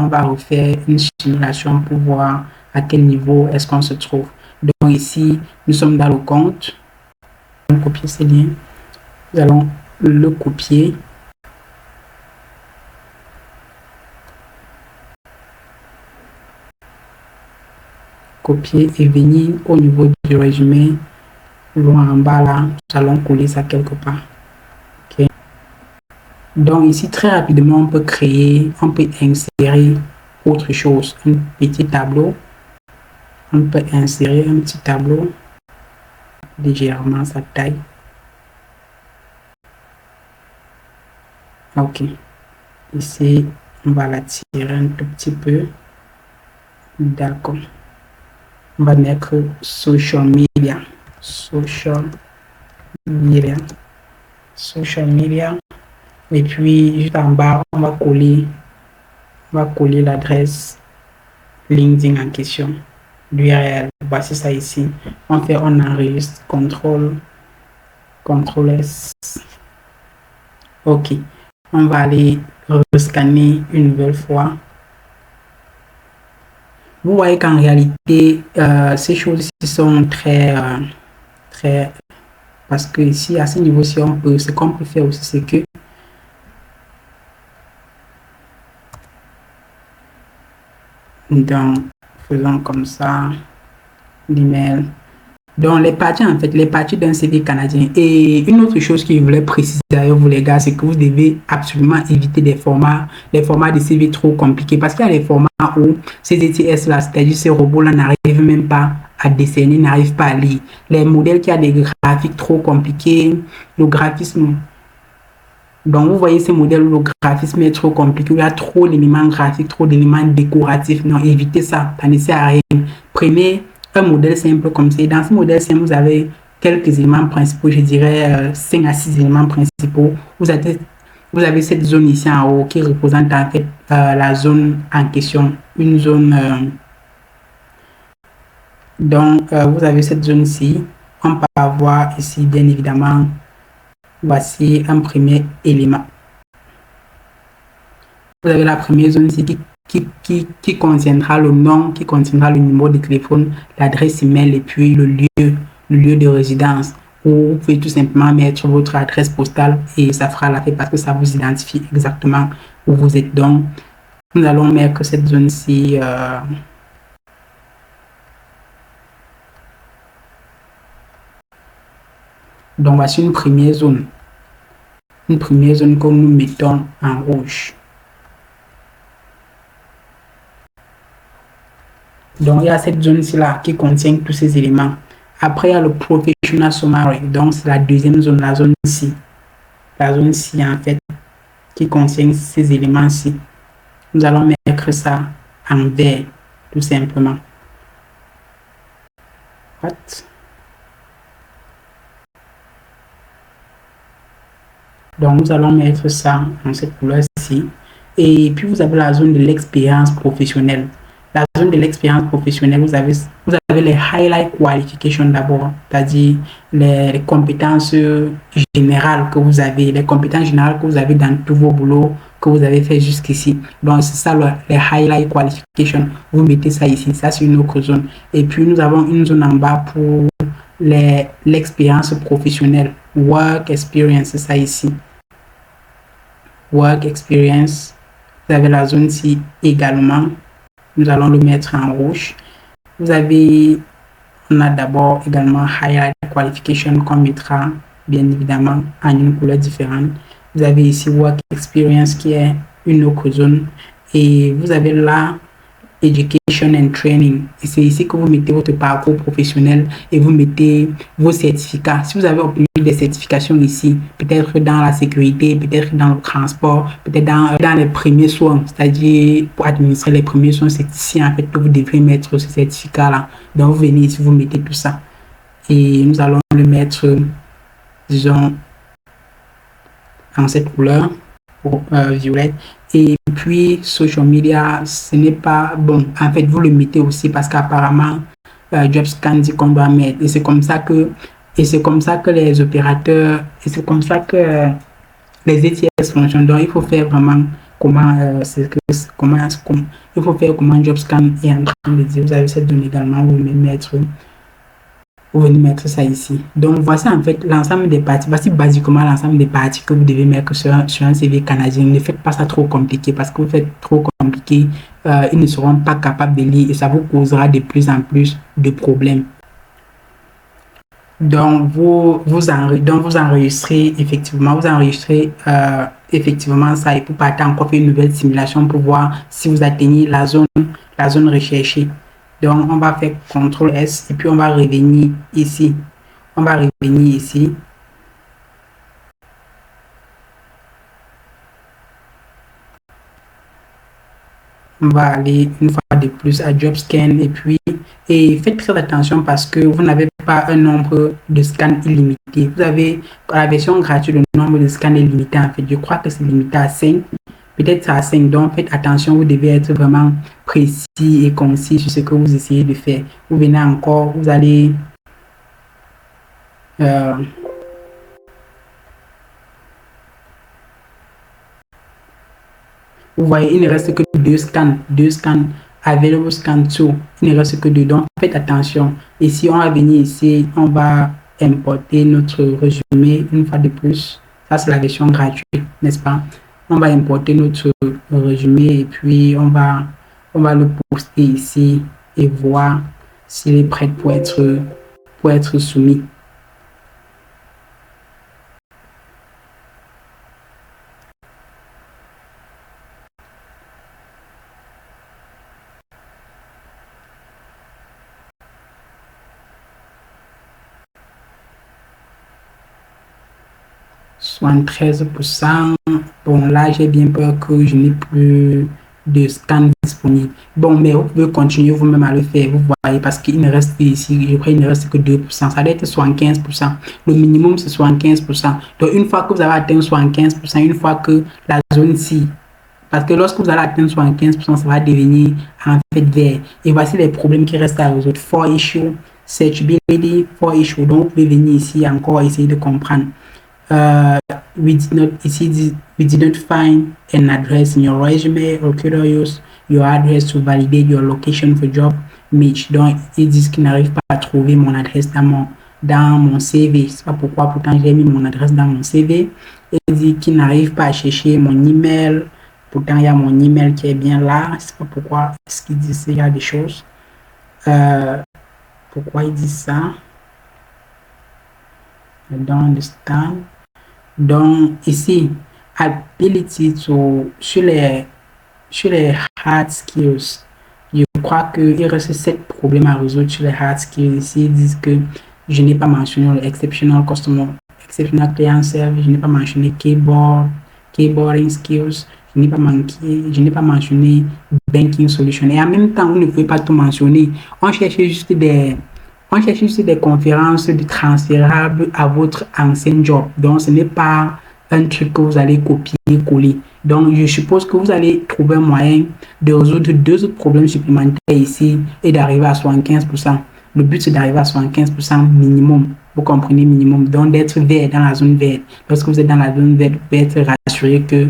on va refaire une simulation pour voir à quel niveau est-ce qu'on se trouve. Donc ici, nous sommes dans le compte. On va copier ce lien. Nous allons le copier. Copier et venir au niveau du résumé. Loin en bas là, nous allons coller ça quelque part. Okay. Donc ici, très rapidement, on peut insérer autre chose. Un petit tableau. On peut insérer un petit tableau. Légèrement sa taille. Ok. Ici, on va la tirer un tout petit peu. D'accord. On va mettre social media. Social media. Et puis, juste en bas, on va coller l'adresse LinkedIn en question. L'URL. Voici ça ici. On enregistre CTRL S. Ok. On va aller rescanner une nouvelle fois. Vous voyez qu'en réalité, ces choses-ci sont très... Parce que ici, à ce niveau-ci, ce qu'on peut faire aussi, c'est que donc, faisons comme ça, l'email. Donc, les parties d'un CV canadien. Et une autre chose que je voulais préciser avec vous, les gars, c'est que vous devez absolument éviter les formats de CV trop compliqués. Parce qu'il y a des formats où ces ETS-là, c'est-à-dire ces robots-là, n'arrivent même pas à décerner, n'arrivent pas à lire. Les modèles qui ont des graphiques trop compliqués, le graphisme. Donc, vous voyez ces modèles où le graphisme est trop compliqué, où il y a trop d'éléments graphiques, trop d'éléments décoratifs. Non, évitez ça, ça ne sert à rien. Prenez un modèle simple comme ça. Dans ce modèle simple, vous avez quelques éléments principaux, je dirais 5 à 6 éléments principaux. Vous avez cette zone ici en haut qui représente en fait la zone en question, une zone. Donc, vous avez cette zone-ci. On peut avoir ici, bien évidemment, voici un premier élément. Vous avez la première zone ici qui contiendra le nom, qui contiendra le numéro de téléphone, l'adresse email et puis le lieu de résidence. Ou vous pouvez tout simplement mettre votre adresse postale et ça fera l'affaire parce que ça vous identifie exactement où vous êtes. Donc, nous allons mettre cette zone-ci. Donc, voici une première zone. Une première zone que nous mettons en rouge. Donc, il y a cette zone-ci là qui contient tous ces éléments. Après, il y a le Professional Summary. Donc, c'est la deuxième zone, la zone ici. La zone ici, en fait, qui contient ces éléments-ci. Nous allons mettre ça en vert, tout simplement. What? Donc, nous allons mettre ça en cette couleur-ci. Et puis, vous avez la zone de l'expérience professionnelle. La zone de l'expérience professionnelle, vous avez les highlight qualifications d'abord, c'est-à-dire les compétences générales que vous avez, dans tous vos boulots que vous avez fait jusqu'ici. Donc, c'est ça les highlight qualifications. Vous mettez ça ici, ça c'est une autre zone. Et puis, nous avons une zone en bas pour l'expérience professionnelle, work experience, c'est ça ici. Work experience, vous avez la zone ici également. Nous allons le mettre en rouge. On a d'abord également highlight qualification qu'on mettra bien évidemment en une couleur différente. Vous avez ici work experience qui est une autre zone et vous avez là education and training. Et c'est ici que vous mettez votre parcours professionnel et vous mettez vos certificats. Si vous avez obtenu des certifications ici, peut-être dans la sécurité, peut-être dans le transport, peut-être dans les premiers soins, c'est-à-dire pour administrer les premiers soins, c'est ici en fait que vous devrez mettre ce certificat-là. Donc vous venez ici, vous mettez tout ça. Et nous allons le mettre, disons, en cette couleur, violette. Et puis, social media, ce n'est pas bon. En fait, vous le mettez aussi parce qu'apparemment, JobScan dit qu'on doit mettre. Et c'est comme ça que les opérateurs, et c'est comme ça que les ETS fonctionnent. Donc, il faut faire vraiment comment, il faut faire comment JobScan est en train de dire. Vous avez cette donnée également, vous venez mettre ça ici. Donc, voici en fait l'ensemble des parties. Voici basiquement l'ensemble des parties que vous devez mettre sur un CV canadien. Ne faites pas ça trop compliqué parce que vous faites trop compliqué, ils ne seront pas capables de lire et ça vous causera de plus en plus de problèmes. Donc, vous enregistrez effectivement ça et vous partez encore faire une nouvelle simulation pour voir si vous atteignez la zone recherchée. Donc, on va faire CTRL S et puis on va revenir ici. On va aller une fois de plus à JobScan et faites très attention parce que vous n'avez pas un nombre de scans illimité. Vous avez la version gratuite, le nombre de scans est limité en fait. Je crois que c'est limité à 5. Peut-être à 5. Donc, faites attention, vous devez être vraiment précis et concis sur ce que vous essayez de faire. Vous venez encore, vous allez... vous voyez, il ne reste que deux scans. Available scan 2. Il ne reste que deux. Donc, faites attention. Ici, on va venir ici, on va importer notre résumé une fois de plus. Ça, c'est la version gratuite, n'est-ce pas? On va importer notre résumé et puis on va le poster ici et voir s'il est prêt pour être soumis. Soit 13%. Bon, là, j'ai bien peur que je n'ai plus de scan disponible. Bon, mais vous pouvez continuer vous-même à le faire, vous voyez, parce qu'il ne reste ici, je crois qu'il ne reste que 2%. Ça doit être 75%. Le minimum, c'est 75%. Donc, une fois que vous avez atteint 75%, une fois que la zone ci, parce que lorsque vous allez atteindre 75%, ça va devenir en fait vert. Et voici les problèmes qui restent à résoudre. For issue, searchability, for issue. Donc, vous pouvez venir ici encore essayer de comprendre. We did not find an address in your resume. Recruiter use your address to validate your location for job match. Donc, ils disent qu'ils n'arrivent pas à trouver mon adresse dans mon CV. C'est pas pourquoi, pourtant, j'ai mis mon adresse dans mon CV. Ils disent qu'ils n'arrivent pas à chercher mon email. Pourtant, il y a mon email qui est bien là. C'est pas pourquoi est-ce qu'ils disent il y a des choses. Pourquoi ils disent ça? I don't understand. Donc, ici, ability sur les hard skills, je crois qu'il reste 7 problèmes à résoudre sur les hard skills. Ici, ils disent que je n'ai pas mentionné le exceptional client service, je n'ai pas mentionné keyboarding skills, je n'ai pas mentionné banking solution. Et en même temps, vous ne pouvez pas tout mentionner. On cherchait juste des conférences transférables à votre ancien job. Donc, ce n'est pas un truc que vous allez copier-coller. Donc, je suppose que vous allez trouver un moyen de résoudre 2 autres problèmes supplémentaires ici et d'arriver à 75%. Le but, c'est d'arriver à 75% minimum. Vous comprenez, minimum. Donc, d'être vert dans la zone verte. Lorsque vous êtes dans la zone verte, vous pouvez être rassuré que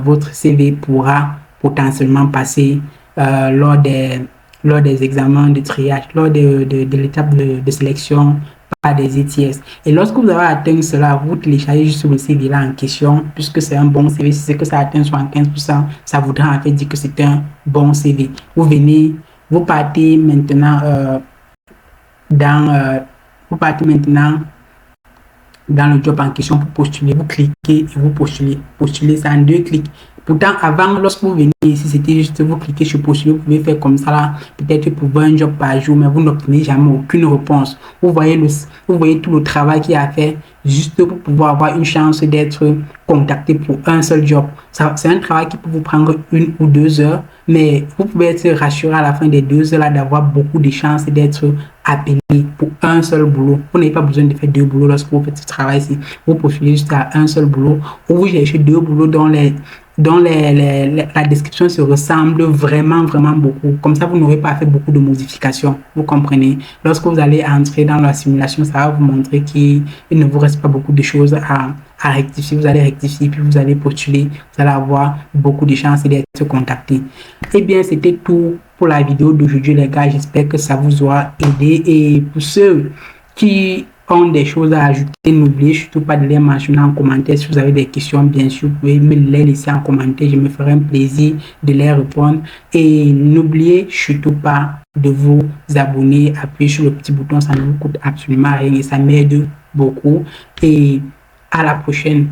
votre CV pourra potentiellement passer lors des examens de triage, lors de l'étape de sélection par des ETS. Et lorsque vous avez atteint cela, vous téléchargez juste le CV là en question, puisque c'est un bon CV. Si c'est que ça atteint 75%, ça voudra en fait dire que c'est un bon CV. Vous partez maintenant dans le job en question pour postuler. Vous cliquez et vous postulez. Postulez ça en 2 clics. Pourtant, avant, lorsque vous venez ici, c'était juste vous cliquez sur postuler. Vous pouvez faire comme ça là, peut-être pour 20 jobs par jour, mais vous n'obtenez jamais aucune réponse. Vous voyez tout le travail qu'il y a à faire juste pour pouvoir avoir une chance d'être contacté pour un seul job. C'est un travail qui peut vous prendre 1 ou 2 heures, mais vous pouvez être rassuré à la fin des 2 heures là d'avoir beaucoup de chances d'être appelé pour un seul boulot. Vous n'avez pas besoin de faire 2 boulots lorsque vous faites ce travail-ci. Vous postulez juste à un seul boulot ou vous cherchez 2 boulots dont la description se ressemble vraiment beaucoup. Comme ça, vous n'aurez pas fait beaucoup de modifications. Vous comprenez? Lorsque vous allez entrer dans la simulation, ça va vous montrer qu'il ne vous reste pas beaucoup de choses à rectifier, vous allez rectifier, puis vous allez postuler, vous allez avoir beaucoup de chances d'être contacté. Eh bien, c'était tout pour la vidéo d'aujourd'hui, les gars. J'espère que ça vous aura aidé. Et pour ceux qui ont des choses à ajouter, n'oubliez surtout pas de les mentionner en commentaire. Si vous avez des questions, bien sûr, vous pouvez me les laisser en commentaire. Je me ferai un plaisir de les répondre. Et n'oubliez surtout pas de vous abonner, appuyer sur le petit bouton, ça ne vous coûte absolument rien et ça m'aide beaucoup. Et à la prochaine.